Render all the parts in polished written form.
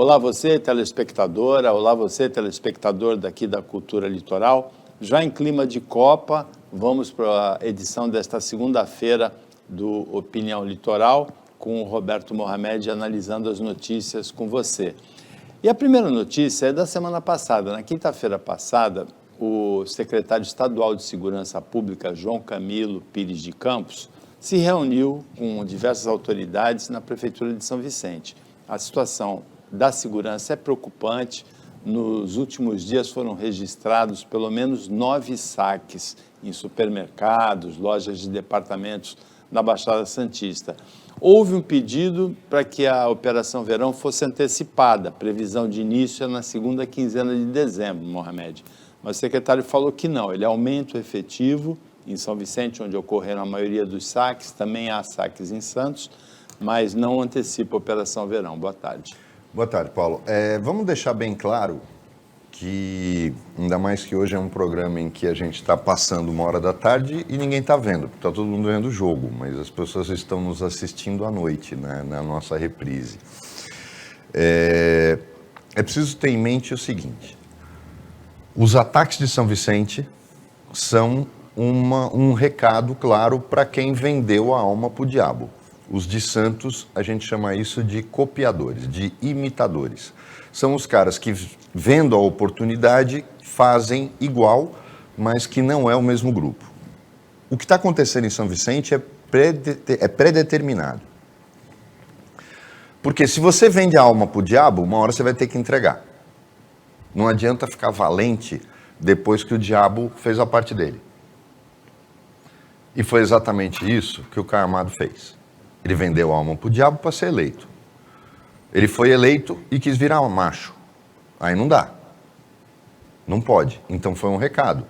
Olá você, telespectadora, olá você, telespectador daqui da Cultura Litoral. Já em clima de Copa, vamos para a edição desta segunda-feira do Opinião Litoral, com o Roberto Mohamed analisando as notícias com você. E a primeira notícia é da semana passada. Na quinta-feira passada, o secretário estadual de Segurança Pública, João Camilo Pires de Campos, se reuniu com diversas autoridades na Prefeitura de São Vicente. A situação da segurança é preocupante. Nos últimos dias foram registrados pelo menos 9 saques em supermercados, lojas de departamentos na Baixada Santista. Houve um pedido para que a Operação Verão fosse antecipada. A previsão de início é na segunda quinzena de dezembro, Mohamed. Mas o secretário falou que não, ele aumenta o efetivo em São Vicente, onde ocorreram a maioria dos saques, também há saques em Santos, mas não antecipa a Operação Verão. Boa tarde. Boa tarde, Paulo. Vamos deixar bem claro que, ainda mais que hoje é um programa em que a gente está passando 1h da tarde e ninguém está vendo, porque está todo mundo vendo o jogo, mas as pessoas estão nos assistindo à noite, né, na nossa reprise. É preciso ter em mente o seguinte: os ataques de São Vicente são um recado claro para quem vendeu a alma para o diabo. Os de Santos, a gente chama isso de copiadores, de imitadores. São os caras que, vendo a oportunidade, fazem igual, mas que não é o mesmo grupo. O que está acontecendo em São Vicente é predeterminado. Porque se você vende a alma para o diabo, uma hora você vai ter que entregar. Não adianta ficar valente depois que o diabo fez a parte dele. E foi exatamente isso que o Caio Amado fez. Ele vendeu a alma para o diabo para ser eleito. Ele foi eleito e quis virar um macho. Aí não dá. Não pode. Então foi um recado.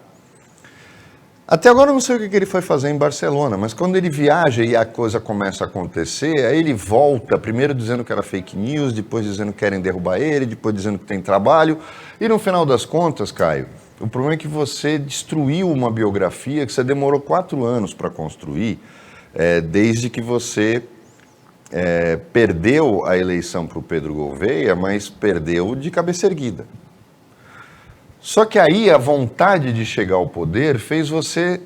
Até agora eu não sei o que ele foi fazer em Barcelona, mas quando ele viaja e a coisa começa a acontecer, aí ele volta, primeiro dizendo que era fake news, depois dizendo que querem derrubar ele, depois dizendo que tem trabalho. E no final das contas, Caio, o problema é que você destruiu uma biografia que você demorou 4 anos para construir, desde que você perdeu a eleição para o Pedro Gouveia, mas perdeu de cabeça erguida. Só que aí a vontade de chegar ao poder fez você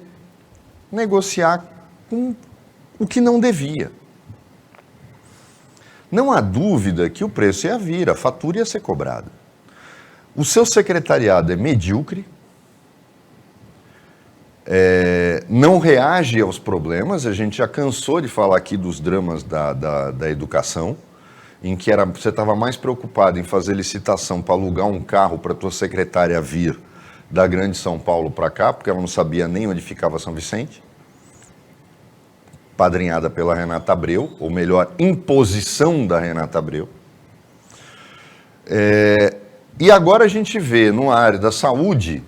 negociar com o que não devia. Não há dúvida que o preço ia vir, a fatura ia ser cobrada. O seu secretariado é medíocre, não reage aos problemas. A gente já cansou de falar aqui dos dramas da educação, em que você estava mais preocupado em fazer licitação para alugar um carro para a tua secretária vir da Grande São Paulo para cá, porque ela não sabia nem onde ficava São Vicente, padrinhada pela Renata Abreu, ou melhor, imposição da Renata Abreu. E agora a gente vê, no área da saúde,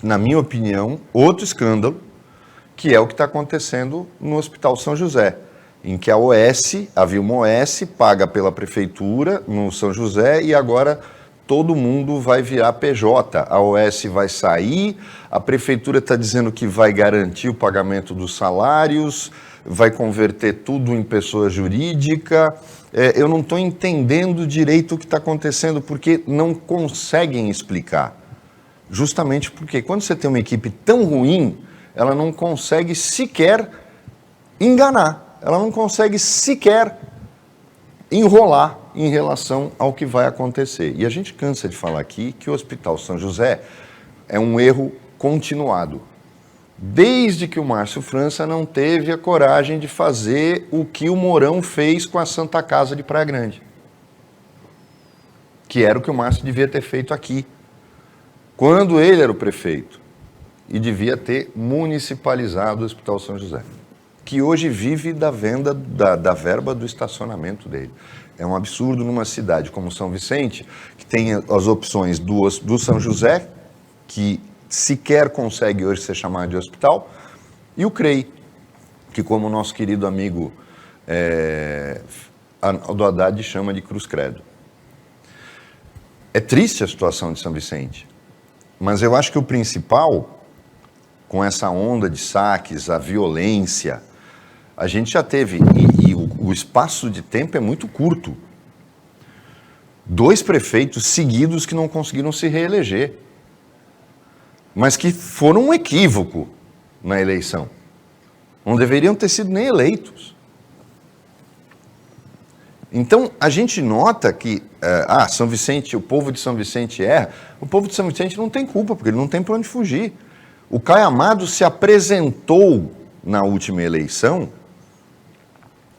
na minha opinião, outro escândalo, que é o que está acontecendo no Hospital São José, em que havia uma OS paga pela prefeitura no São José e agora todo mundo vai virar PJ. A OS vai sair, a prefeitura está dizendo que vai garantir o pagamento dos salários, vai converter tudo em pessoa jurídica. Eu não estou entendendo direito o que está acontecendo, porque não conseguem explicar. Justamente porque quando você tem uma equipe tão ruim, ela não consegue sequer enganar, ela não consegue sequer enrolar em relação ao que vai acontecer. E a gente cansa de falar aqui que o Hospital São José é um erro continuado. Desde que o Márcio França não teve a coragem de fazer o que o Mourão fez com a Santa Casa de Praia Grande. Que era o que o Márcio devia ter feito aqui, quando ele era o prefeito. E devia ter municipalizado o Hospital São José, que hoje vive da venda da verba do estacionamento dele. É um absurdo numa cidade como São Vicente, que tem as opções do São José, que sequer consegue hoje ser chamado de hospital, e o CREI, que, como o nosso querido amigo Aldo Haddad chama de Cruz Credo. É triste a situação de São Vicente, mas eu acho que o principal, com essa onda de saques, a violência, a gente já teve, e o o espaço de tempo é muito curto. 2 prefeitos seguidos que não conseguiram se reeleger, mas que foram um equívoco na eleição. Não deveriam ter sido nem eleitos. Então, a gente nota que, São Vicente, o povo de São Vicente erra. O povo de São Vicente não tem culpa, porque ele não tem para onde fugir. O Caio Amado se apresentou na última eleição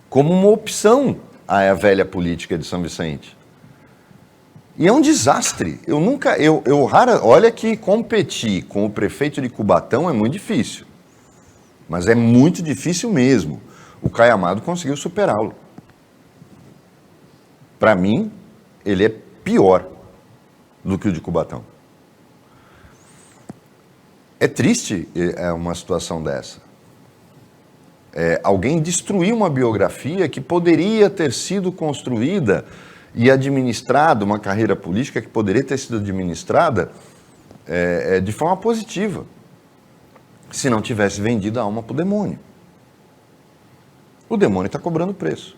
como uma opção à velha política de São Vicente. E é um desastre. Olha que competir com o prefeito de Cubatão é muito difícil. Mas é muito difícil mesmo. O Caio Amado conseguiu superá-lo. Para mim, ele é pior do que o de Cubatão. É triste uma situação dessa. Alguém destruir uma biografia que poderia ter sido construída e administrada, uma carreira política que poderia ter sido administrada de forma positiva, se não tivesse vendido a alma para o demônio. O demônio está cobrando preço.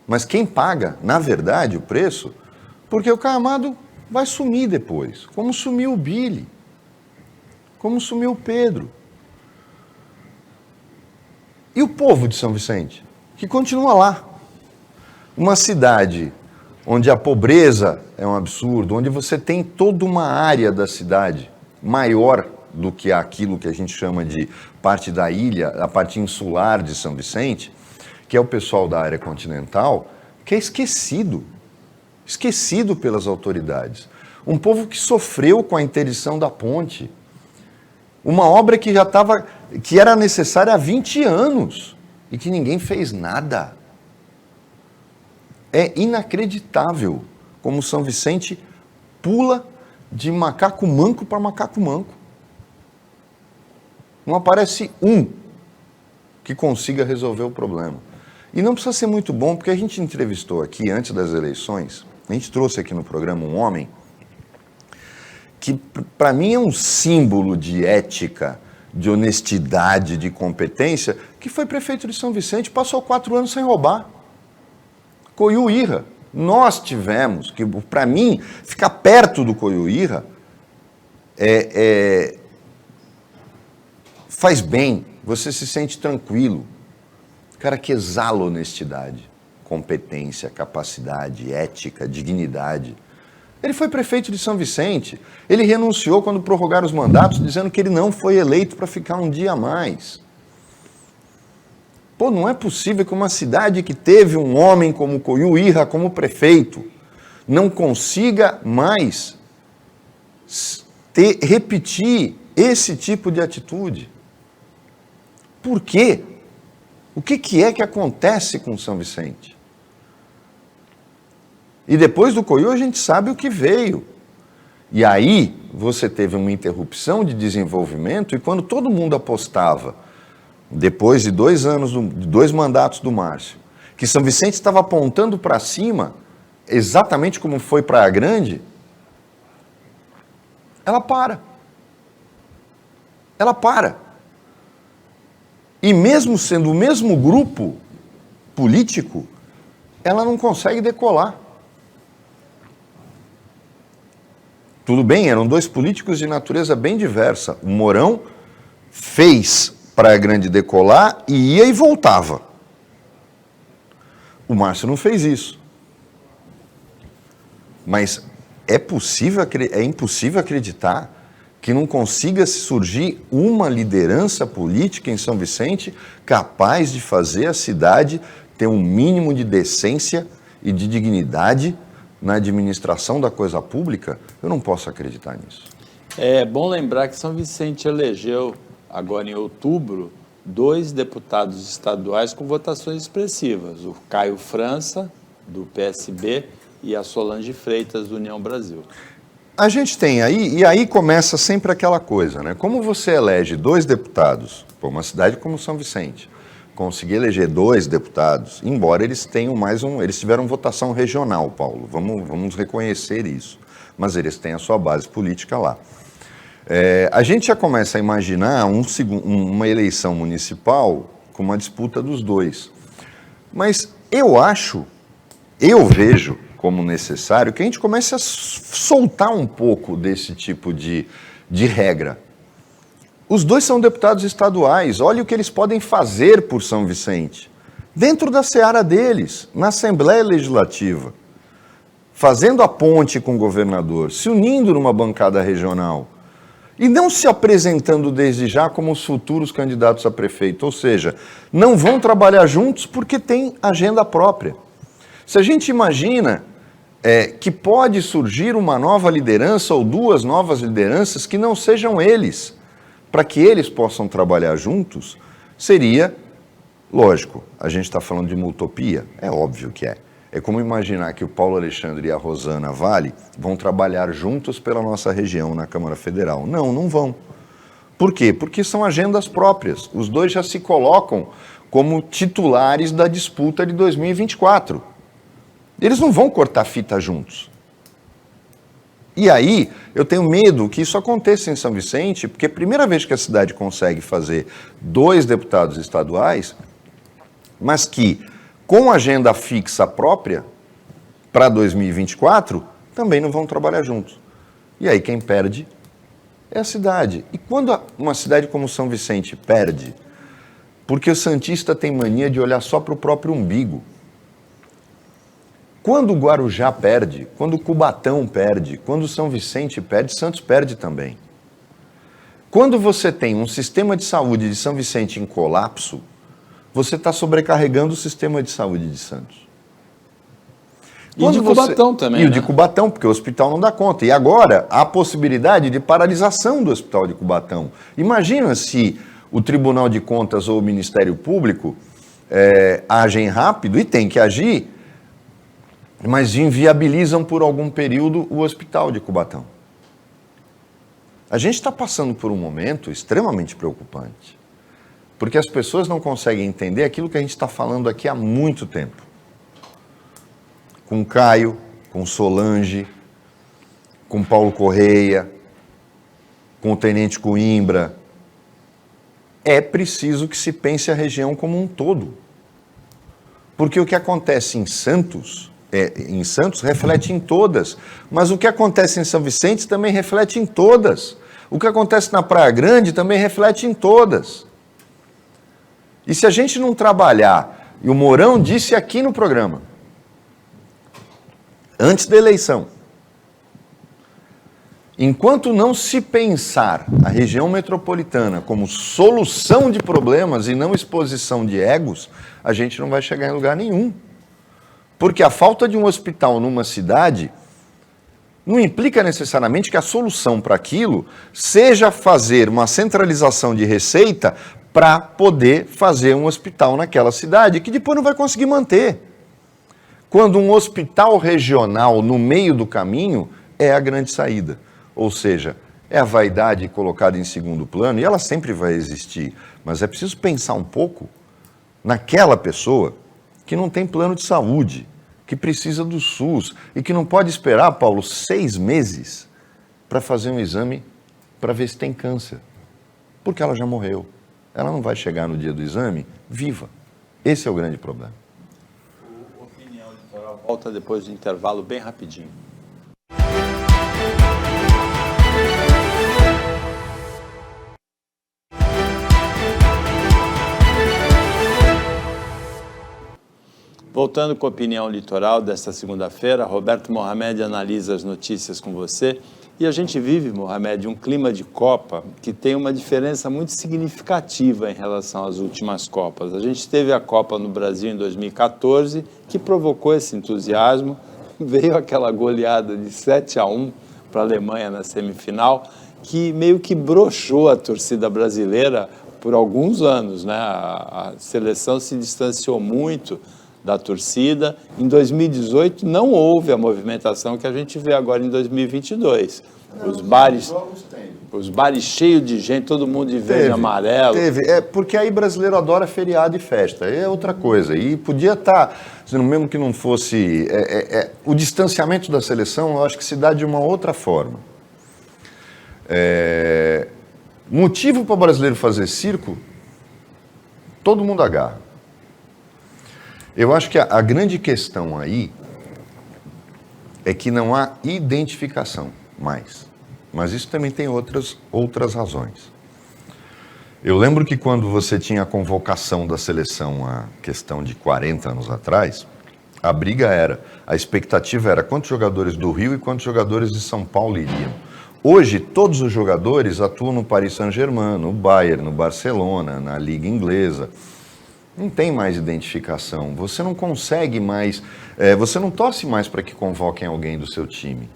Mas quem paga, na verdade, o preço, porque o Caio Amado vai sumir depois, como sumiu o Billy, como sumiu o Pedro. E o povo de São Vicente, que continua lá. Uma cidade onde a pobreza é um absurdo, onde você tem toda uma área da cidade maior do que aquilo que a gente chama de parte da ilha, a parte insular de São Vicente, que é o pessoal da área continental, que é esquecido pelas autoridades. Um povo que sofreu com a interdição da ponte. Uma obra que era necessária há 20 anos e que ninguém fez nada. É inacreditável como São Vicente pula de macaco manco para macaco manco. Não aparece um que consiga resolver o problema. E não precisa ser muito bom, porque a gente entrevistou aqui, antes das eleições, a gente trouxe aqui no programa um homem que, para mim, é um símbolo de ética, de honestidade, de competência, que foi prefeito de São Vicente, passou 4 anos sem roubar. Coiuíra. Nós tivemos, que para mim, ficar perto do Coiuíra faz bem, você se sente tranquilo. Cara que exala honestidade, competência, capacidade, ética, dignidade. Ele foi prefeito de São Vicente. Ele renunciou quando prorrogaram os mandatos, dizendo que ele não foi eleito para ficar um dia a mais. Pô, não é possível que uma cidade que teve um homem como Coiuíra como prefeito não consiga mais repetir esse tipo de atitude. Por quê? O que é que acontece com São Vicente? E depois do Coiú a gente sabe o que veio. E aí você teve uma interrupção de desenvolvimento e quando todo mundo apostava, depois de 2 anos, de 2 mandatos do Márcio, que São Vicente estava apontando para cima, exatamente como foi Praia Grande, ela para. Ela para. E mesmo sendo o mesmo grupo político, ela não consegue decolar. Tudo bem, eram 2 políticos de natureza bem diversa. O Mourão fez Praia Grande decolar e ia e voltava. O Márcio não fez isso. Mas é impossível acreditar que não consiga surgir uma liderança política em São Vicente capaz de fazer a cidade ter um mínimo de decência e de dignidade na administração da coisa pública. Eu não posso acreditar nisso. É bom lembrar que São Vicente elegeu, agora em outubro, 2 deputados estaduais com votações expressivas, o Caio França, do PSB, e a Solange Freitas, do União Brasil. A gente tem aí, e aí começa sempre aquela coisa, né? Como você elege 2 deputados, para uma cidade como São Vicente, conseguir eleger 2 deputados, embora eles tenham eles tiveram votação regional, Paulo, vamos reconhecer isso, mas eles têm a sua base política lá. A gente já começa a imaginar uma eleição municipal com uma disputa dos 2. Mas eu vejo como necessário que a gente comece a soltar um pouco desse tipo de regra. Os dois são deputados estaduais, olha o que eles podem fazer por São Vicente. Dentro da seara deles, na Assembleia Legislativa, fazendo a ponte com o governador, se unindo numa bancada regional e não se apresentando desde já como os futuros candidatos a prefeito, ou seja, não vão trabalhar juntos porque têm agenda própria. Se a gente imagina que pode surgir uma nova liderança ou duas novas lideranças que não sejam eles, para que eles possam trabalhar juntos, seria, lógico, a gente está falando de uma utopia, é óbvio que é. É como imaginar que o Paulo Alexandre e a Rosana Vale vão trabalhar juntos pela nossa região na Câmara Federal. Não, não vão. Por quê? Porque são agendas próprias. Os dois já se colocam como titulares da disputa de 2024. Eles não vão cortar fita juntos. E aí, eu tenho medo que isso aconteça em São Vicente, porque a primeira vez que a cidade consegue fazer 2 deputados estaduais, mas que, com agenda fixa própria, para 2024, também não vão trabalhar juntos. E aí quem perde é a cidade. E quando uma cidade como São Vicente perde, porque o santista tem mania de olhar só para o próprio umbigo. Quando o Guarujá perde, quando o Cubatão perde, quando o São Vicente perde, Santos perde também. Quando você tem um sistema de saúde de São Vicente em colapso, você está sobrecarregando o sistema de saúde de Santos. E de Cubatão também, E o de Cubatão, porque o hospital não dá conta. E agora, há a possibilidade de paralisação do hospital de Cubatão. Imagina se o Tribunal de Contas ou o Ministério Público agem rápido, e tem que agir, mas inviabilizam por algum período o hospital de Cubatão. A gente está passando por um momento extremamente preocupante, porque as pessoas não conseguem entender aquilo que a gente está falando aqui há muito tempo. Com Caio, com Solange, com Paulo Correia, com o Tenente Coimbra. É preciso que se pense a região como um todo. Porque o que acontece em Santos reflete em todas, mas o que acontece em São Vicente também reflete em todas. O que acontece na Praia Grande também reflete em todas. E se a gente não trabalhar, e o Mourão disse aqui no programa, antes da eleição, enquanto não se pensar a região metropolitana como solução de problemas e não exposição de egos, a gente não vai chegar em lugar nenhum. Porque a falta de um hospital numa cidade não implica necessariamente que a solução para aquilo seja fazer uma centralização de receita para poder fazer um hospital naquela cidade, que depois não vai conseguir manter. Quando um hospital regional no meio do caminho é a grande saída. Ou seja, é a vaidade colocada em segundo plano, e ela sempre vai existir, mas é preciso pensar um pouco naquela pessoa que não tem plano de saúde, que precisa do SUS e que não pode esperar, Paulo, 6 meses para fazer um exame para ver se tem câncer, porque ela já morreu. Ela não vai chegar no dia do exame viva. Esse é o grande problema. O Opinião Litoral volta depois do intervalo bem rapidinho. Voltando com a Opinião Litoral desta segunda-feira, Roberto Mohamed analisa as notícias com você. E a gente vive, Mohamed, um clima de Copa que tem uma diferença muito significativa em relação às últimas Copas. A gente teve a Copa no Brasil em 2014, que provocou esse entusiasmo. Veio aquela goleada de 7-1 para a Alemanha na semifinal, que meio que broxou a torcida brasileira por alguns anos, né? A seleção se distanciou muito da torcida. Em 2018 não houve a movimentação que a gente vê agora em 2022. Os bares cheios de gente, todo mundo de verde e amarelo. Porque aí brasileiro adora feriado e festa, é outra coisa. E podia estar, mesmo que não fosse... o distanciamento da seleção, eu acho que se dá de uma outra forma. Motivo para o brasileiro fazer circo, todo mundo agarra. Eu acho que a grande questão aí é que não há identificação mais. Mas isso também tem outras razões. Eu lembro que quando você tinha a convocação da seleção, a questão de 40 anos atrás, a expectativa era quantos jogadores do Rio e quantos jogadores de São Paulo iriam. Hoje, todos os jogadores atuam no Paris Saint-Germain, no Bayern, no Barcelona, na Liga Inglesa. Não tem mais identificação. Você não consegue mais, você não torce mais para que convoquem alguém do seu time.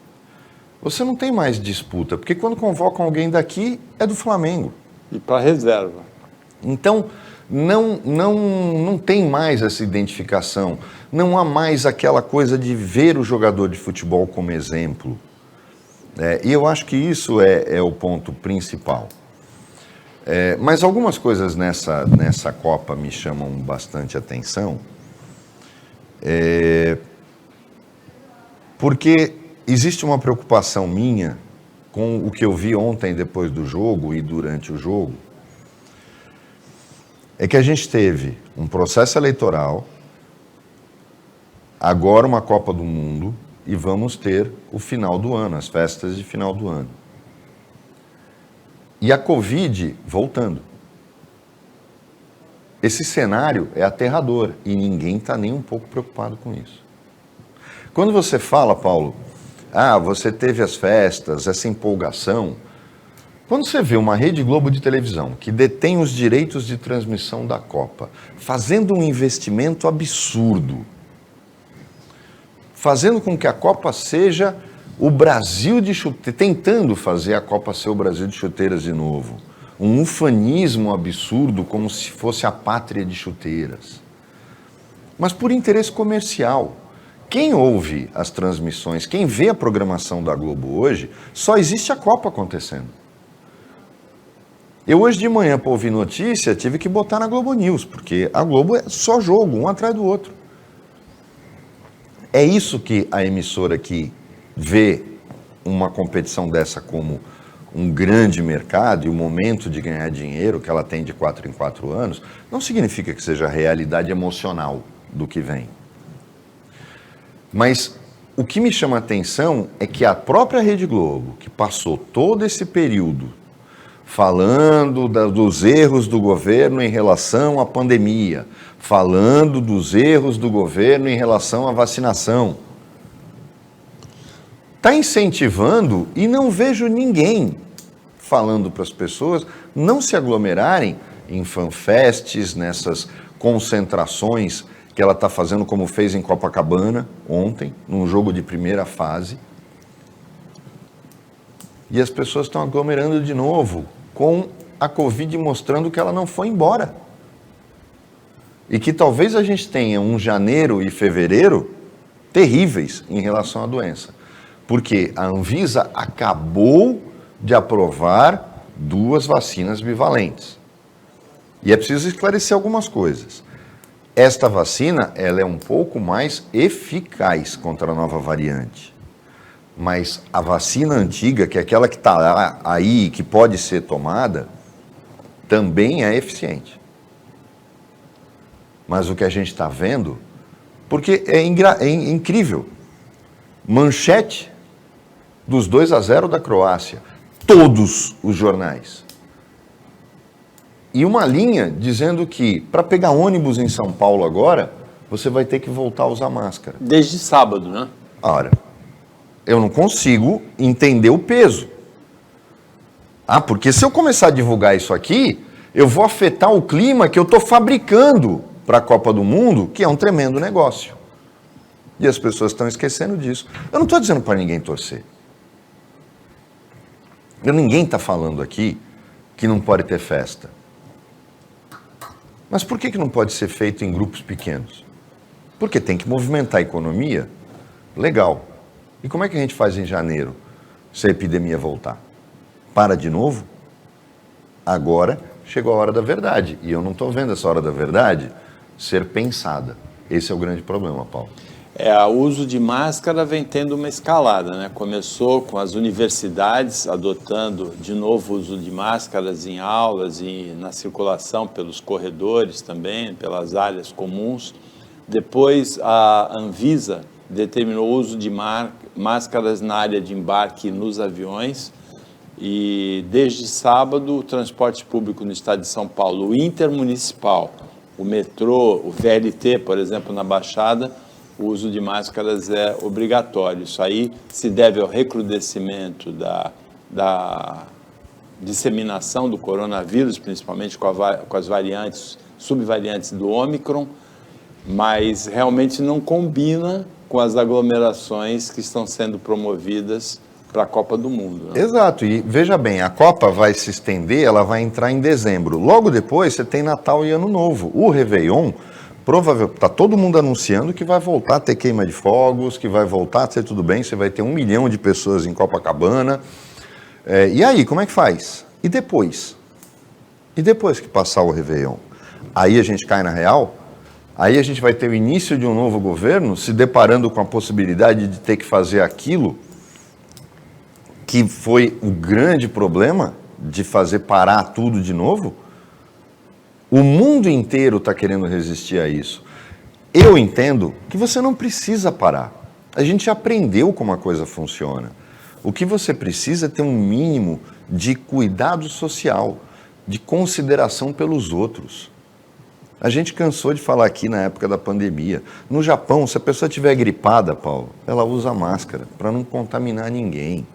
Você não tem mais disputa, porque quando convocam alguém daqui, é do Flamengo. E para reserva. Então, não tem mais essa identificação. Não há mais aquela coisa de ver o jogador de futebol como exemplo. E eu acho que isso é o ponto principal. Mas algumas coisas nessa Copa me chamam bastante atenção, porque existe uma preocupação minha com o que eu vi ontem depois do jogo e durante o jogo, é que a gente teve um processo eleitoral, agora uma Copa do Mundo, e vamos ter o final do ano, as festas de final do ano. E a Covid voltando. Esse cenário é aterrador e ninguém está nem um pouco preocupado com isso. Quando você fala, Paulo, você teve as festas, essa empolgação, quando você vê uma Rede Globo de televisão que detém os direitos de transmissão da Copa, fazendo um investimento absurdo, fazendo com que a Copa seja o Brasil de chuteiras, tentando fazer a Copa ser o Brasil de chuteiras de novo. Um ufanismo absurdo, como se fosse a pátria de chuteiras. Mas por interesse comercial. Quem ouve as transmissões, quem vê a programação da Globo hoje, só existe a Copa acontecendo. Eu hoje de manhã, para ouvir notícia, tive que botar na Globo News, porque a Globo é só jogo, um atrás do outro. É isso que a emissora que vê uma competição dessa como um grande mercado e o momento de ganhar dinheiro que ela tem de 4 em 4 anos, não significa que seja a realidade emocional do que vem. Mas o que me chama a atenção é que a própria Rede Globo, que passou todo esse período falando dos erros do governo em relação à pandemia, falando dos erros do governo em relação à vacinação, está incentivando, e não vejo ninguém falando para as pessoas não se aglomerarem em fanfests, nessas concentrações que ela está fazendo, como fez em Copacabana ontem, num jogo de primeira fase. E as pessoas estão aglomerando de novo, com a Covid mostrando que ela não foi embora. E que talvez a gente tenha um janeiro e fevereiro terríveis em relação à doença. Porque a Anvisa acabou de aprovar 2 vacinas bivalentes. E é preciso esclarecer algumas coisas. Esta vacina, ela é um pouco mais eficaz contra a nova variante. Mas a vacina antiga, que é aquela que está aí, que pode ser tomada, também é eficiente. Mas o que a gente está vendo, porque é incrível, manchete dos 2-0 da Croácia, todos os jornais. E uma linha dizendo que para pegar ônibus em São Paulo agora, você vai ter que voltar a usar máscara. Desde sábado, né? Ora, eu não consigo entender o peso. Porque se eu começar a divulgar isso aqui, eu vou afetar o clima que eu estou fabricando para a Copa do Mundo, que é um tremendo negócio. E as pessoas estão esquecendo disso. Eu não estou dizendo para ninguém torcer. Ninguém está falando aqui que não pode ter festa. Mas por que não pode ser feito em grupos pequenos? Porque tem que movimentar a economia. Legal. E como é que a gente faz em janeiro, se a epidemia voltar? Para de novo? Agora chegou a hora da verdade. E eu não estou vendo essa hora da verdade ser pensada. Esse é o grande problema, Paulo. O uso de máscara vem tendo uma escalada, né? Começou com as universidades adotando de novo o uso de máscaras em aulas e na circulação pelos corredores também, pelas áreas comuns. Depois, a Anvisa determinou o uso de máscaras na área de embarque nos aviões. E desde sábado, o transporte público no estado de São Paulo, o intermunicipal, o metrô, o VLT, por exemplo, na Baixada, o uso de máscaras é obrigatório. Isso aí se deve ao recrudescimento da disseminação do coronavírus, principalmente com as variantes, subvariantes do Ômicron, mas realmente não combina com as aglomerações que estão sendo promovidas para a Copa do Mundo. Né? Exato, e veja bem, a Copa vai se estender, ela vai entrar em dezembro. Logo depois você tem Natal e Ano Novo. O Réveillon, provavelmente, está todo mundo anunciando que vai voltar a ter queima de fogos, que vai voltar a ser tudo bem, você vai ter 1 milhão de pessoas em Copacabana. E aí, como é que faz? E depois? E depois que passar o Réveillon? Aí a gente cai na real? Aí a gente vai ter o início de um novo governo, se deparando com a possibilidade de ter que fazer aquilo que foi o grande problema de fazer parar tudo de novo? O mundo inteiro está querendo resistir a isso. Eu entendo que você não precisa parar. A gente aprendeu como a coisa funciona. O que você precisa é ter um mínimo de cuidado social, de consideração pelos outros. A gente cansou de falar aqui na época da pandemia. No Japão, se a pessoa estiver gripada, Paulo, ela usa máscara para não contaminar ninguém.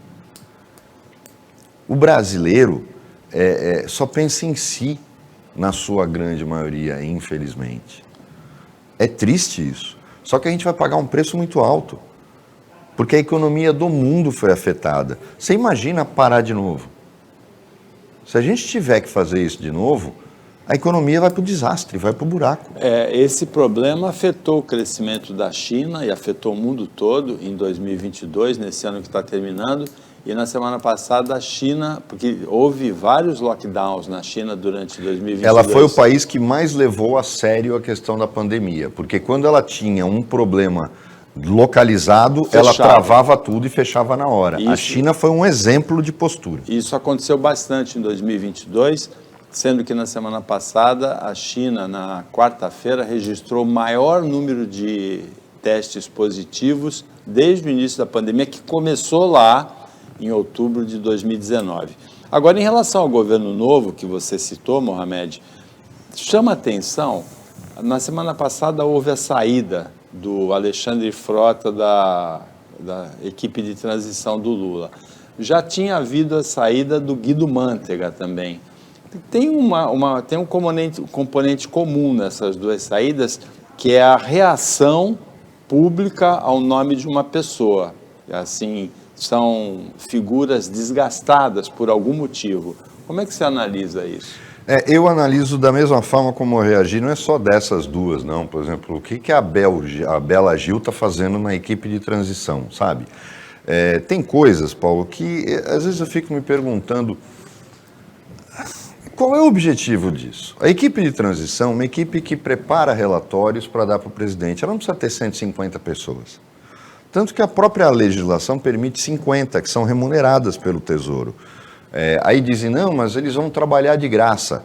O brasileiro só pensa em si, na sua grande maioria, infelizmente. É triste isso. Só que a gente vai pagar um preço muito alto, porque a economia do mundo foi afetada. Você imagina parar de novo? Se a gente tiver que fazer isso de novo, a economia vai para o desastre, vai para o buraco. Esse problema afetou o crescimento da China e afetou o mundo todo em 2022, nesse ano que está terminando. E na semana passada a China, porque houve vários lockdowns na China durante 2022. Ela foi o país que mais levou a sério a questão da pandemia, porque quando ela tinha um problema localizado, ela travava tudo e fechava na hora. A China foi um exemplo de postura. Isso aconteceu bastante em 2022, sendo que na semana passada a China, na quarta-feira, registrou o maior número de testes positivos desde o início da pandemia, que começou lá em outubro de 2019. Agora, em relação ao governo novo que você citou, Mohamed, chama atenção, na semana passada houve a saída do Alexandre Frota da equipe de transição do Lula. Já tinha havido a saída do Guido Mantega também. Tem um componente comum nessas duas saídas, que é a reação pública ao nome de uma pessoa. Assim, são figuras desgastadas por algum motivo. Como é que você analisa isso? Eu analiso da mesma forma como eu reagi, não é só dessas duas, não. Por exemplo, o que a Bela Gil está fazendo na equipe de transição, sabe? Tem coisas, Paulo, que às vezes eu fico me perguntando qual é o objetivo disso. A equipe de transição é uma equipe que prepara relatórios para dar para o presidente. Ela não precisa ter 150 pessoas. Tanto que a própria legislação permite 50, que são remuneradas pelo Tesouro. Aí dizem, não, mas eles vão trabalhar de graça.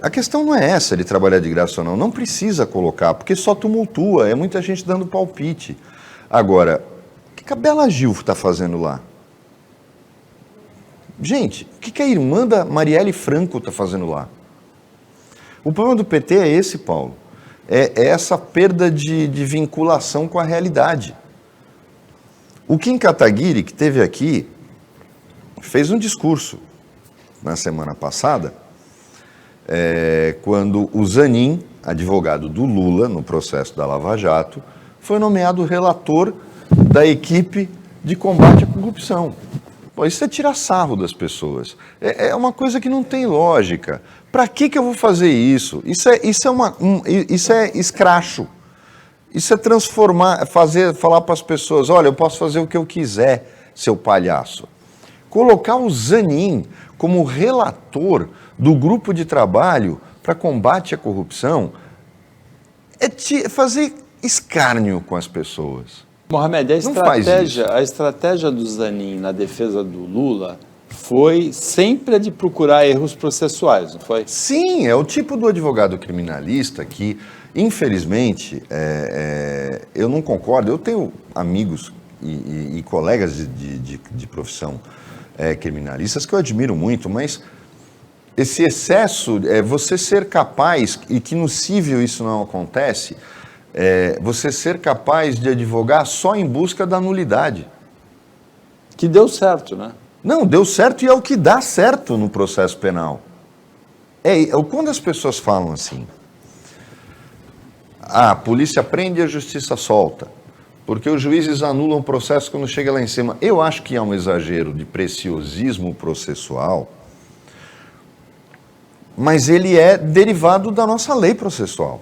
A questão não é essa, de trabalhar de graça ou não. Não precisa colocar, porque só tumultua, é muita gente dando palpite. Agora, o que a Bela Gil está fazendo lá? Gente, o que a irmã da Marielle Franco está fazendo lá? O problema do PT é esse, Paulo. É essa perda de vinculação com a realidade. O Kim Kataguiri, que esteve aqui, fez um discurso na semana passada, quando o Zanin, advogado do Lula no processo da Lava Jato, foi nomeado relator da equipe de combate à corrupção. Pô, isso é tirar sarro das pessoas. É uma coisa que não tem lógica. Para que eu vou fazer isso? Isso é escracho. Isso é falar para as pessoas, olha, eu posso fazer o que eu quiser, seu palhaço. Colocar o Zanin como relator do grupo de trabalho para combate à corrupção é fazer escárnio com as pessoas. Mohamed, a estratégia do Zanin na defesa do Lula foi sempre a de procurar erros processuais, não foi? Sim, é o tipo do advogado criminalista que Infelizmente, eu não concordo. Eu tenho amigos e colegas de profissão criminalistas que eu admiro muito, mas esse excesso, você ser capaz, e que no civil isso não acontece, você ser capaz de advogar só em busca da nulidade. Que deu certo, né? Não, deu certo e é o que dá certo no processo penal. Quando as pessoas falam assim, a polícia prende e a justiça solta, porque os juízes anulam o processo quando chega lá em cima. Eu acho que há um exagero de preciosismo processual, mas ele é derivado da nossa lei processual,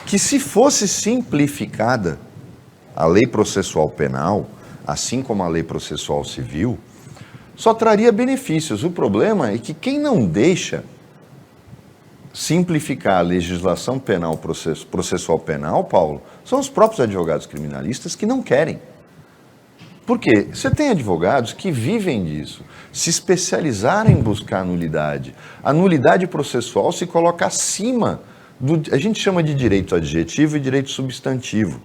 que se fosse simplificada, a lei processual penal, assim como a lei processual civil, só traria benefícios. O problema é que quem não deixa simplificar a legislação penal, processual penal, Paulo, são os próprios advogados criminalistas que não querem. Por quê? Você tem advogados que vivem disso, se especializaram em buscar a nulidade. A nulidade processual se coloca acima a gente chama de direito adjetivo e direito substantivo.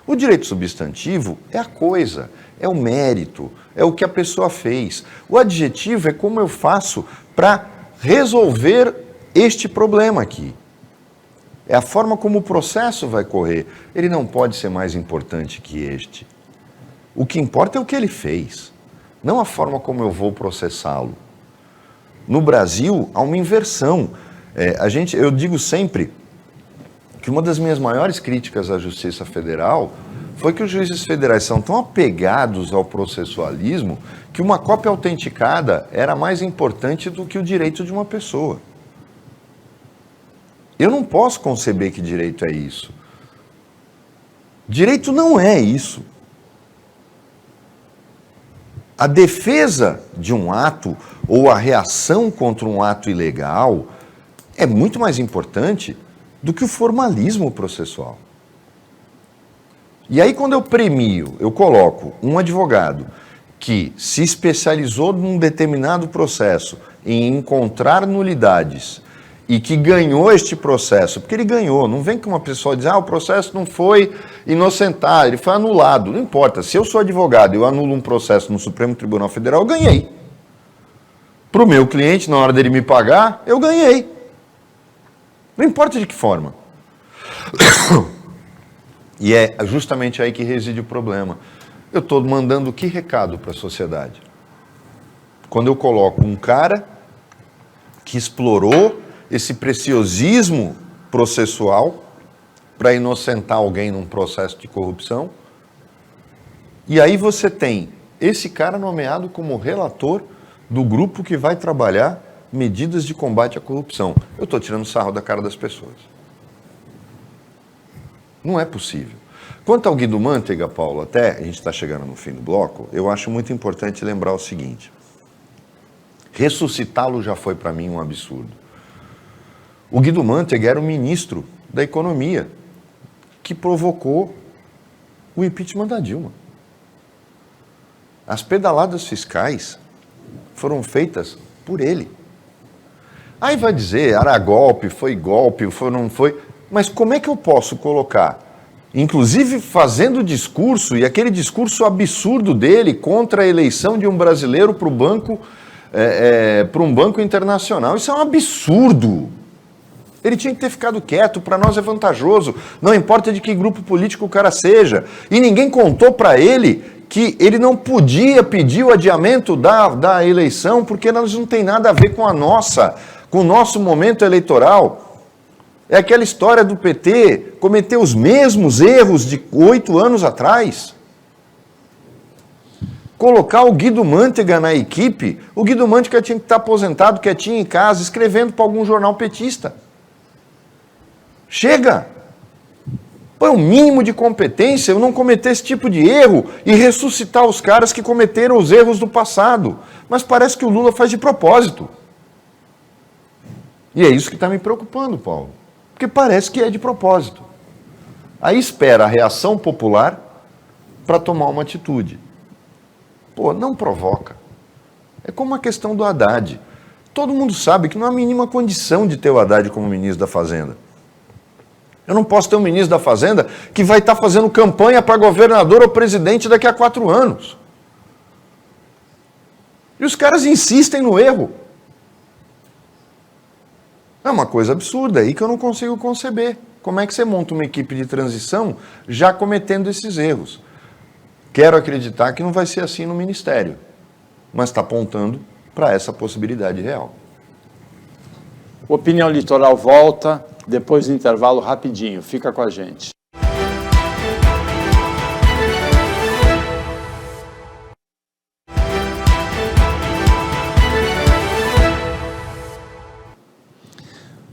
O direito substantivo é a coisa, é o mérito, é o que a pessoa fez. O adjetivo é como eu faço para resolver este problema aqui. É a forma como o processo vai correr. Ele não pode ser mais importante que este. O que importa é o que ele fez, não a forma como eu vou processá-lo. No Brasil, há uma inversão. Eu digo sempre que uma das minhas maiores críticas à Justiça Federal foi que os juízes federais são tão apegados ao processualismo que uma cópia autenticada era mais importante do que o direito de uma pessoa. Eu não posso conceber que direito é isso. Direito não é isso. A defesa de um ato ou a reação contra um ato ilegal é muito mais importante do que o formalismo processual. E aí, quando eu premio, eu coloco um advogado que se especializou num determinado processo em encontrar nulidades e que ganhou este processo, porque ele ganhou, não vem que uma pessoa diz, o processo não foi inocentado, ele foi anulado. Não importa, se eu sou advogado e eu anulo um processo no Supremo Tribunal Federal, eu ganhei. Para o meu cliente, na hora dele me pagar, eu ganhei. Não importa de que forma. E é justamente aí que reside o problema. Eu estou mandando que recado para a sociedade? Quando eu coloco um cara que explorou esse preciosismo processual para inocentar alguém num processo de corrupção, e aí você tem esse cara nomeado como relator do grupo que vai trabalhar medidas de combate à corrupção. Eu estou tirando sarro da cara das pessoas. Não é possível. Quanto ao Guido Mantega, Paulo, até a gente está chegando no fim do bloco, eu acho muito importante lembrar o seguinte. Ressuscitá-lo já foi para mim um absurdo. O Guido Mantega era o ministro da Economia que provocou o impeachment da Dilma. As pedaladas fiscais foram feitas por ele. Aí vai dizer, era golpe, foi, não foi. Mas como é que eu posso colocar, inclusive fazendo discurso, e aquele discurso absurdo dele contra a eleição de um brasileiro para um banco internacional? Isso é um absurdo. Ele tinha que ter ficado quieto, para nós é vantajoso, não importa de que grupo político o cara seja. E ninguém contou para ele que ele não podia pedir o adiamento da eleição, porque nós não tem nada a ver com o nosso momento eleitoral. É aquela história do PT cometer os mesmos erros de 8 anos atrás. Colocar o Guido Mantega na equipe, o Guido Mantega tinha que estar aposentado, quietinho em casa, escrevendo para algum jornal petista. Chega! Põe um mínimo de competência, eu não cometer esse tipo de erro e ressuscitar os caras que cometeram os erros do passado. Mas parece que o Lula faz de propósito. E é isso que está me preocupando, Paulo. Porque parece que é de propósito. Aí espera a reação popular para tomar uma atitude. Pô, não provoca. É como a questão do Haddad. Todo mundo sabe que não há a mínima condição de ter o Haddad como ministro da Fazenda. Eu não posso ter um ministro da Fazenda que vai estar fazendo campanha para governador ou presidente daqui a 4 anos. E os caras insistem no erro. É uma coisa absurda aí que eu não consigo conceber. Como é que você monta uma equipe de transição já cometendo esses erros? Quero acreditar que não vai ser assim no Ministério, mas está apontando para essa possibilidade real. Opinião Litoral volta, depois do intervalo rapidinho. Fica com a gente.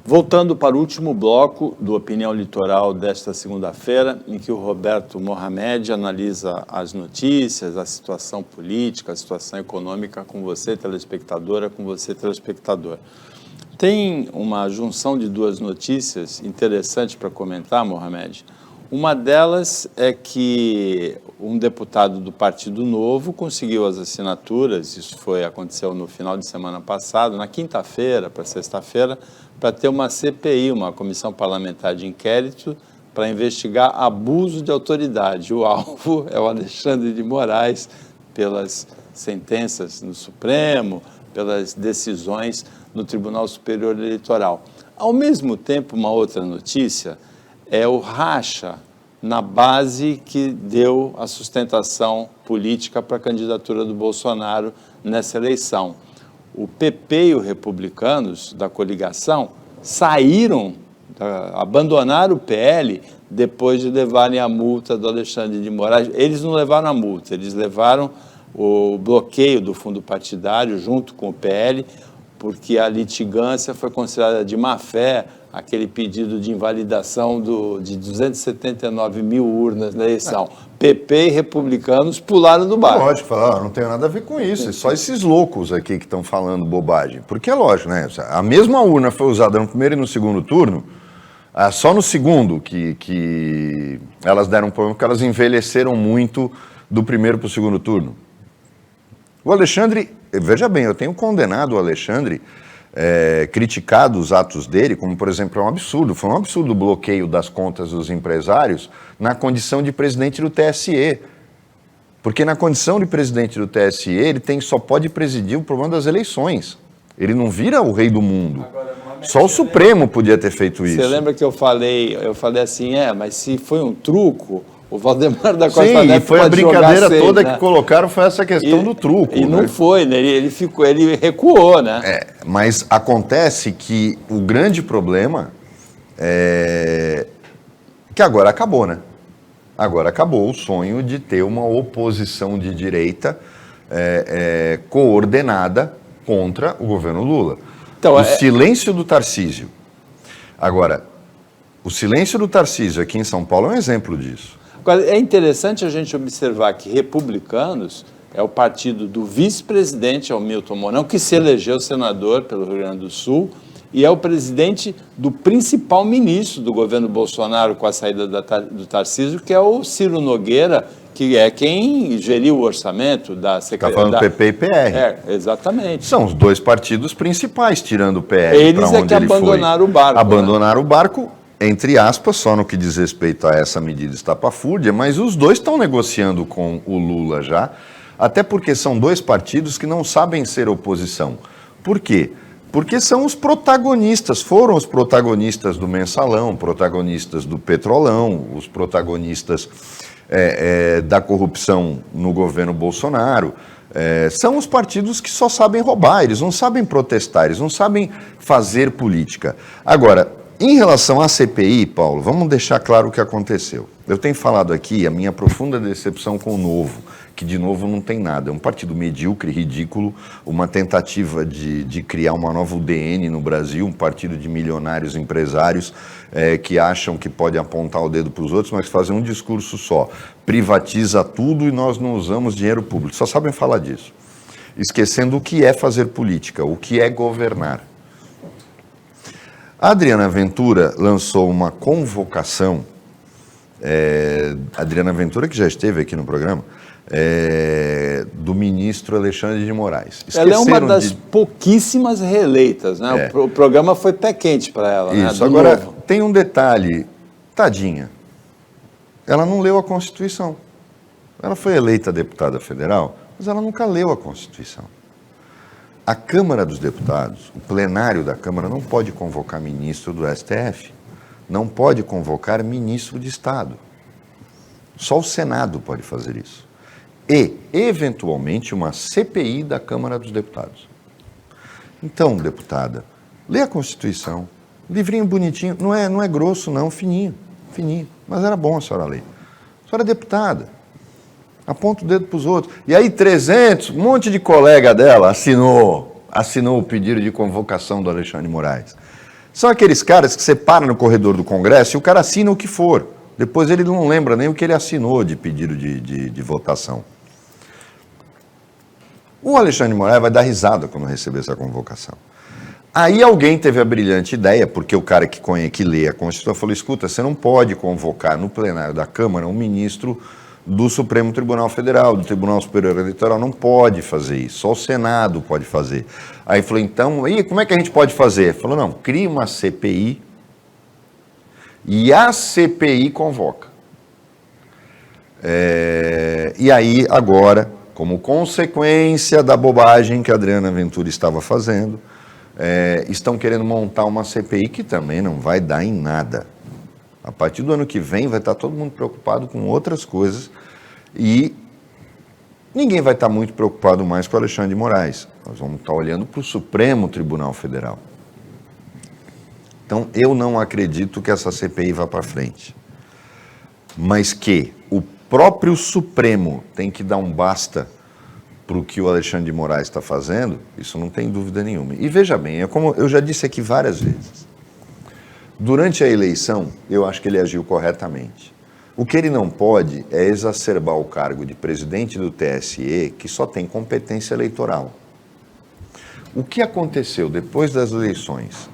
Voltando para o último bloco do Opinião Litoral desta segunda-feira, em que o Roberto Mohamed analisa as notícias, a situação política, a situação econômica com você, telespectadora, com você, telespectador. Tem uma junção de 2 notícias interessantes para comentar, Mohamed. Uma delas é que um deputado do Partido Novo conseguiu as assinaturas, isso aconteceu no final de semana passado, na quinta-feira para sexta-feira, para ter uma CPI, uma comissão parlamentar de inquérito, para investigar abuso de autoridade. O alvo é o Alexandre de Moraes, pelas sentenças no Supremo, pelas decisões no Tribunal Superior Eleitoral. Ao mesmo tempo, uma outra notícia é o racha na base que deu a sustentação política para a candidatura do Bolsonaro nessa eleição. O PP e os republicanos da coligação saíram, abandonaram o PL depois de levarem a multa do Alexandre de Moraes. Eles não levaram a multa, eles levaram o bloqueio do fundo partidário junto com o PL, porque a litigância foi considerada de má-fé, aquele pedido de invalidação de 279 mil urnas na eleição. PP e republicanos pularam do barco. Lógico, falar, não tem nada a ver com isso, é só esses loucos aqui que estão falando bobagem. Porque é lógico, né? A mesma urna foi usada no primeiro e no segundo turno, só no segundo que elas deram um problema, porque elas envelheceram muito do primeiro para o segundo turno. O Alexandre, veja bem, eu tenho condenado o Alexandre, criticado os atos dele, como, por exemplo, foi um absurdo o bloqueio das contas dos empresários na condição de presidente do TSE. Porque na condição de presidente do TSE, ele só pode presidir o problema das eleições. Ele não vira o rei do mundo. Só o Supremo podia ter feito isso. Você lembra que eu falei assim, mas se foi um truco, o Valdemar da Costa Neto e foi a brincadeira toda né? que colocaram, foi essa questão do truco. E não foi, né? Ele recuou, né? Mas acontece que o grande problema é que agora acabou, né? Agora acabou o sonho de ter uma oposição de direita coordenada contra o governo Lula. Então, o silêncio do Tarcísio. Agora, o silêncio do Tarcísio aqui em São Paulo é um exemplo disso. Agora, é interessante a gente observar que republicanos é o partido do vice-presidente Hamilton Mourão, que se elegeu senador pelo Rio Grande do Sul, e é o presidente do principal ministro do governo Bolsonaro com a saída do Tarcísio, que é o Ciro Nogueira, que é quem geriu o orçamento da Secretaria. Está falando PP e PR. Exatamente. São os 2 partidos principais, tirando o PR. Eles que abandonaram o barco. Abandonaram o barco, entre aspas, só no que diz respeito a essa medida estapafúrdia, mas os 2 estão negociando com o Lula já, até porque são 2 partidos que não sabem ser oposição. Por quê? Porque são os protagonistas, foram os protagonistas do Mensalão, protagonistas do Petrolão, os protagonistas da corrupção no governo Bolsonaro. São os partidos que só sabem roubar, eles não sabem protestar, eles não sabem fazer política. Agora, em relação à CPI, Paulo, vamos deixar claro o que aconteceu. Eu tenho falado aqui a minha profunda decepção com o Novo, que de novo não tem nada. É um partido medíocre, ridículo, uma tentativa de criar uma nova UDN no Brasil, um partido de milionários empresários que acham que pode apontar o dedo para os outros, mas fazem um discurso só. Privatiza tudo e nós não usamos dinheiro público. Só sabem falar disso. Esquecendo o que é fazer política, o que é governar. A Adriana Ventura lançou uma convocação, Adriana Ventura, que já esteve aqui no programa, do ministro Alexandre de Moraes. Ela é uma das pouquíssimas reeleitas, né? O programa foi pé quente para ela. Isso, né? Agora tem um detalhe, tadinha, ela não leu a Constituição. Ela foi eleita deputada federal, mas ela nunca leu a Constituição. A Câmara dos Deputados, o plenário da Câmara, não pode convocar ministro do STF, não pode convocar ministro de Estado. Só o Senado pode fazer isso. E, eventualmente, uma CPI da Câmara dos Deputados. Então, deputada, lê a Constituição, livrinho bonitinho, não é grosso não, fininho, mas era bom a senhora ler. A senhora é deputada, aponta o dedo para os outros. E aí 300, um monte de colega dela assinou o pedido de convocação do Alexandre de Moraes. São aqueles caras que você para no corredor do Congresso e o cara assina o que for. Depois ele não lembra nem o que ele assinou de pedido de votação. O Alexandre de Moraes vai dar risada quando receber essa convocação. Aí alguém teve a brilhante ideia, porque o cara que lê a Constituição falou, escuta, você não pode convocar no plenário da Câmara um ministro do Supremo Tribunal Federal, do Tribunal Superior Eleitoral, não pode fazer isso, só o Senado pode fazer. Aí falou, então, aí como é que a gente pode fazer? Falou, não, cria uma CPI e a CPI convoca. E aí, agora, como consequência da bobagem que a Adriana Ventura estava fazendo, estão querendo montar uma CPI que também não vai dar em nada. A partir do ano que vem vai estar todo mundo preocupado com outras coisas e ninguém vai estar muito preocupado mais com o Alexandre de Moraes. Nós vamos estar olhando para o Supremo Tribunal Federal. Então, eu não acredito que essa CPI vá para frente. Mas que o próprio Supremo tem que dar um basta para o que o Alexandre de Moraes está fazendo, isso não tem dúvida nenhuma. E veja bem, como eu já disse aqui várias vezes, durante a eleição, eu acho que ele agiu corretamente. O que ele não pode é exacerbar o cargo de presidente do TSE, que só tem competência eleitoral. O que aconteceu depois das eleições,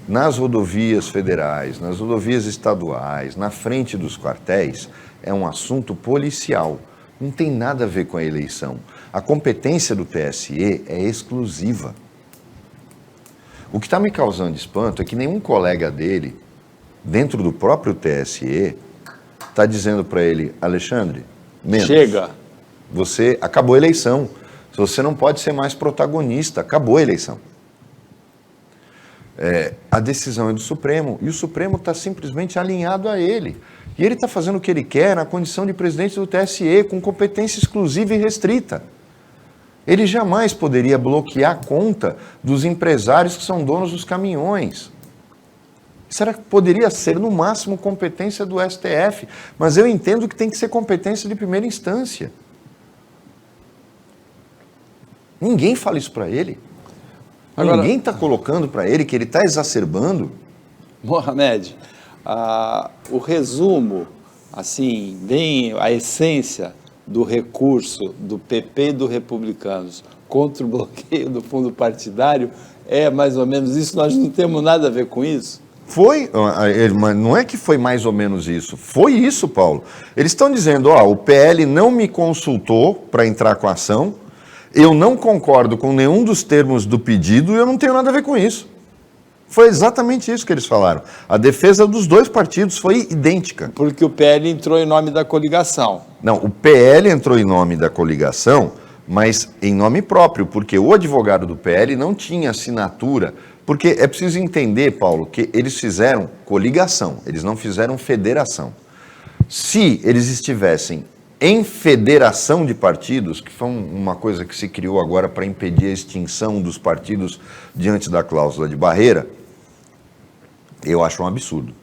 nas rodovias federais, nas rodovias estaduais, na frente dos quartéis, é um assunto policial. Não tem nada a ver com a eleição. A competência do TSE é exclusiva. O que está me causando espanto é que nenhum colega dele, dentro do próprio TSE, está dizendo para ele, Alexandre, menos. Chega. Você acabou a eleição. Você não pode ser mais protagonista. Acabou a eleição. A decisão é do Supremo. E o Supremo está simplesmente alinhado a ele. E ele está fazendo o que ele quer na condição de presidente do TSE, com competência exclusiva e restrita. Ele jamais poderia bloquear a conta dos empresários que são donos dos caminhões. Será que poderia ser, no máximo, competência do STF? Mas eu entendo que tem que ser competência de primeira instância. Ninguém fala isso para ele. Agora, ninguém está colocando para ele que ele está exacerbando. Mohamed, o resumo, assim, bem a essência do recurso do PP e do Republicanos contra o bloqueio do fundo partidário é mais ou menos isso? Nós não temos nada a ver com isso? Foi, mas não é que foi mais ou menos isso, foi isso, Paulo. Eles estão dizendo, o PL não me consultou para entrar com a ação, eu não concordo com nenhum dos termos do pedido e eu não tenho nada a ver com isso. Foi exatamente isso que eles falaram. A defesa dos dois partidos foi idêntica. Porque o PL entrou em nome da coligação. Não, o PL entrou em nome da coligação, mas em nome próprio, porque o advogado do PL não tinha assinatura. Porque é preciso entender, Paulo, que eles fizeram coligação, eles não fizeram federação. Se eles estivessem em federação de partidos, que foi uma coisa que se criou agora para impedir a extinção dos partidos diante da cláusula de barreira, eu acho um absurdo.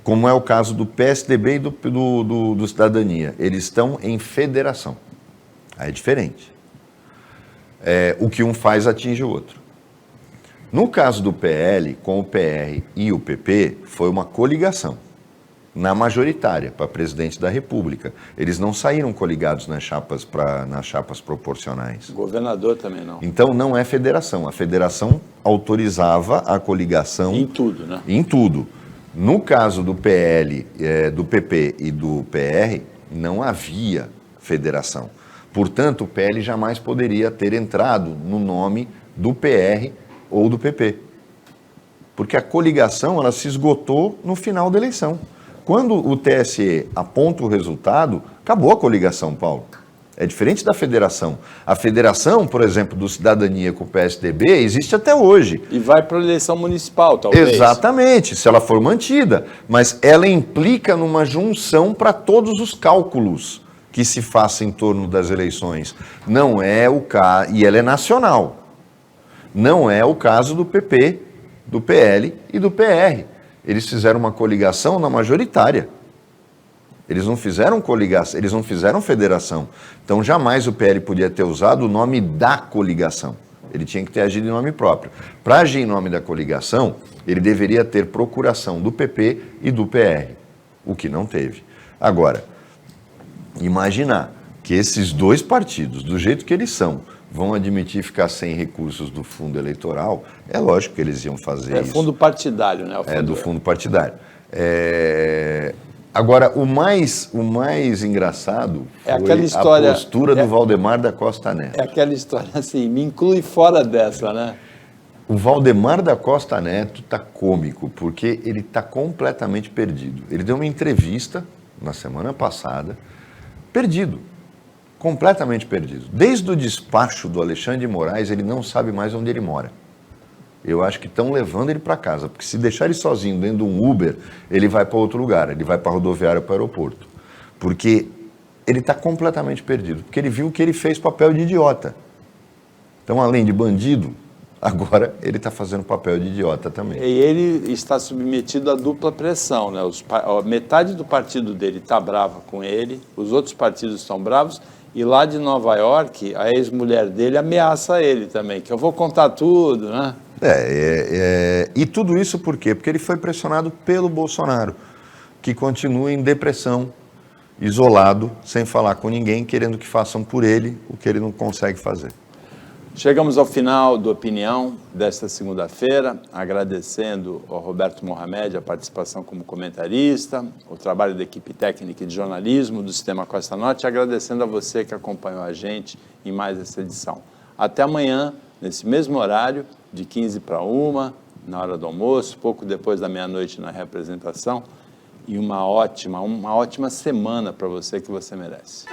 Como é o caso do PSDB e do Cidadania. Eles estão em federação. Aí é diferente. O que um faz atinge o outro. No caso do PL, com o PR e o PP, foi uma coligação. Na majoritária, para presidente da República. Eles não saíram coligados nas chapas proporcionais. O governador também não. Então não é federação. A federação autorizava a coligação... Em tudo, né? Em tudo. No caso do PL, do PP e do PR, não havia federação. Portanto, o PL jamais poderia ter entrado no nome do PR ou do PP. Porque a coligação ela se esgotou no final da eleição. quando o TSE aponta o resultado, acabou a coligação, Paulo. É diferente da federação. A federação, por exemplo, do Cidadania com o PSDB, existe até hoje. E vai para a eleição municipal, talvez. Exatamente, se ela for mantida. Mas ela implica numa junção para todos os cálculos que se façam em torno das eleições. Não é o caso, e ela é nacional. Não é o caso do PP, do PL e do PR. Eles fizeram uma coligação na majoritária. Eles não fizeram coligação, eles não fizeram federação. Então, jamais o PL podia ter usado o nome da coligação. Ele tinha que ter agido em nome próprio. Para agir em nome da coligação, ele deveria ter procuração do PP e do PR, o que não teve. Agora, imaginar que esses dois partidos, do jeito que eles são, vão admitir ficar sem recursos do fundo eleitoral, é lógico que eles iam fazer isso. É fundo partidário, né? É do fundo partidário. Agora, o mais engraçado foi aquela história, a postura do Valdemar da Costa Neto. É aquela história assim, me inclui fora dessa, né? O Valdemar da Costa Neto está cômico, porque ele está completamente perdido. Ele deu uma entrevista na semana passada, perdido, completamente perdido. Desde o despacho do Alexandre de Moraes, ele não sabe mais onde ele mora. Eu acho que estão levando ele para casa, porque se deixar ele sozinho dentro de um Uber, ele vai para outro lugar, ele vai para a rodoviária, para o aeroporto. Porque ele está completamente perdido, porque ele viu que ele fez papel de idiota. Então, além de bandido, agora ele está fazendo papel de idiota também. E ele está submetido à dupla pressão, né? Metade do partido dele está brava com ele, os outros partidos estão bravos, e lá de Nova York, a ex-mulher dele ameaça ele também, que eu vou contar tudo, né? E tudo isso por quê? Porque ele foi pressionado pelo Bolsonaro, que continua em depressão, isolado, sem falar com ninguém, querendo que façam por ele o que ele não consegue fazer. Chegamos ao final do Opinião desta segunda-feira, agradecendo ao Roberto Mohamed a participação como comentarista, o trabalho da equipe técnica de jornalismo do Sistema Costa Norte, agradecendo a você que acompanhou a gente em mais essa edição. Até amanhã, nesse mesmo horário, de 15 para 1, na hora do almoço, pouco depois da meia-noite na representação, e uma ótima semana para você que você merece.